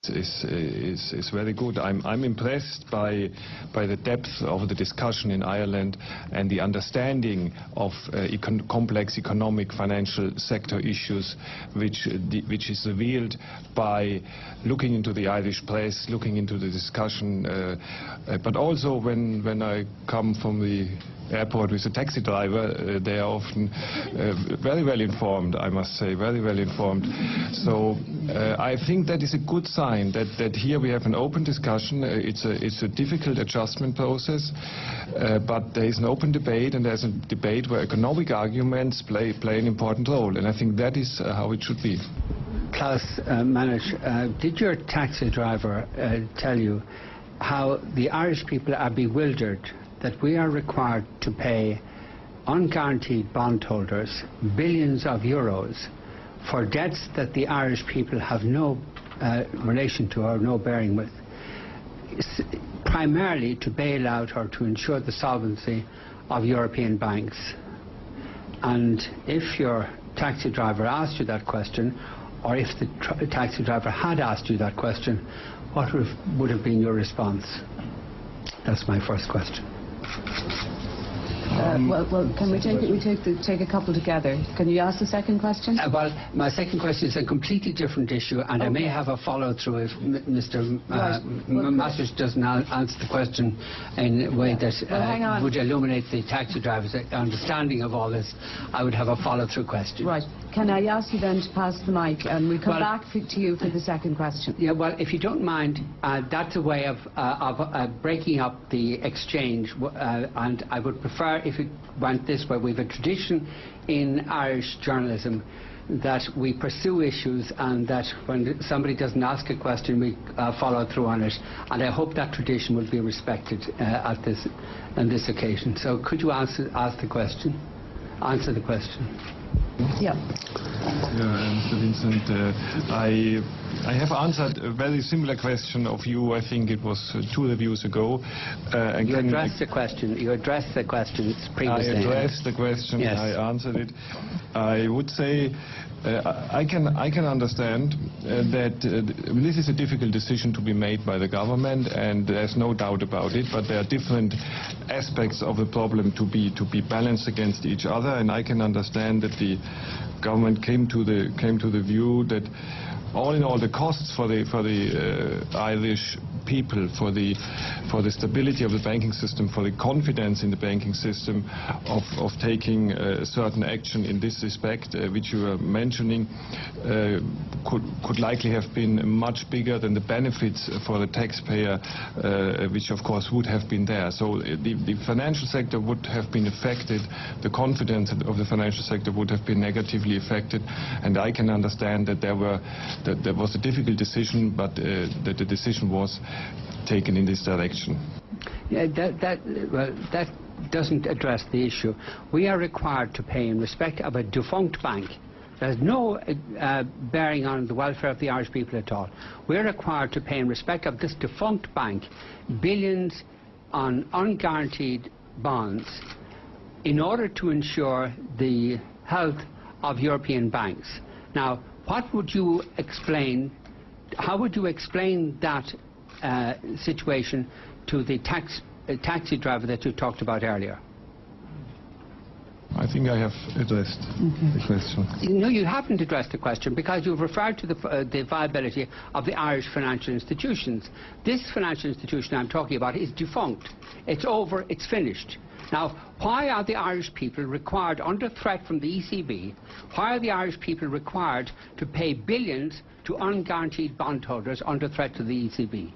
is very good. I'm impressed by the depth of the discussion in Ireland and the understanding of complex economic financial sector issues which is revealed by looking into the Irish press, looking into the discussion, but also when I come from the airport with a taxi driver, they are often very well informed, I must say, very well informed. So I think that is a good sign that here we have an open discussion. It's a difficult adjustment process, but there is an open debate, and there's a debate where economic arguments play an important role, and I think that is how it should be. Klaus Manich, did your taxi driver tell you how the Irish people are bewildered that we are required to pay unguaranteed bondholders billions of euros for debts that the Irish people have no relation to or no bearing with, primarily to bail out or to ensure the solvency of European banks? And if your taxi driver asked you that question, or if the taxi driver had asked you that question, what would have been your response? That's my first question. Well, can we take a couple together? Can you ask the second question? Well, my second question is a completely different issue, and okay. I may have a follow-through if Mr. Masters doesn't answer the question in a way that would illuminate the taxi driver's understanding of all this. I would have a follow-through question. Right. Can I ask you then to pass the mic, and we'll come back to you for the second question. Yeah, well, if you don't mind, that's a way of breaking up the exchange, and I would prefer if it went this way. We have a tradition in Irish journalism that we pursue issues, and that when somebody doesn't ask a question, we follow through on it, and I hope that tradition will be respected on this occasion. So could you answer the question? Yeah. Mr. Vincent, I have answered a very similar question of you. I think it was 2 reviews ago. You addressed the question. You addressed the question previously. I addressed the question. Yes. I answered it. I would say I can understand that this is a difficult decision to be made by the government, and there's no doubt about it. But there are different aspects of the problem to be balanced against each other, and I can understand that the government came to the view that all in all the costs for the Irish people, for the stability of the banking system, for the confidence in the banking system of taking certain action in this respect, which you were mentioning, could likely have been much bigger than the benefits for the taxpayer, which of course would have been there. So the financial sector would have been affected, the confidence of the financial sector would have been negatively affected, and I can understand that there was a difficult decision, but that the decision was taken in this direction. Yeah, that doesn't address the issue. We are required to pay in respect of a defunct bank. There's no bearing on the welfare of the Irish people at all. We're required to pay in respect of this defunct bank billions on unguaranteed bonds in order to ensure the health of European banks. Now, what would you explain, how would you explain that situation to the taxi driver that you talked about earlier? I think I have addressed the question. No, you haven't addressed the question, because you've referred to the viability of the Irish financial institutions. This financial institution I'm talking about is defunct. It's over, it's finished. Now, why are the Irish people required, under threat from the ECB, why are the Irish people required to pay billions to unguaranteed bondholders under threat to the ECB?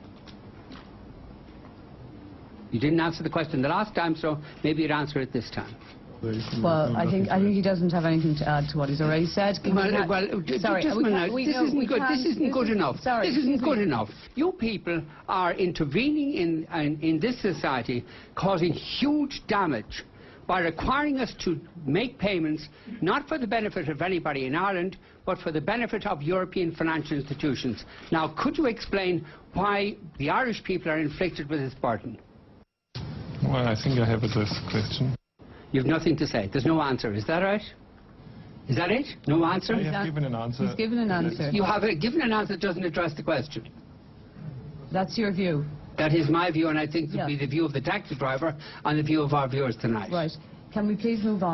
You didn't answer the question the last time, so maybe you'd answer it this time. Well, I think he doesn't have anything to add to what he's already said. Sorry, this isn't good enough. Sorry, this isn't good enough. You people are intervening in this society, causing huge damage by requiring us to make payments not for the benefit of anybody in Ireland, but for the benefit of European financial institutions. Now, could you explain why the Irish people are inflicted with this burden? Well, I think I have addressed the question. You've nothing to say. There's no answer. Is that right? Is that it? No answer? I have given an answer. He's given an answer. You have given an answer that doesn't address the question. That's your view. That is my view, and I think it would Yeah. be the view of the taxi driver and the view of our viewers tonight. Right. Can we please move on?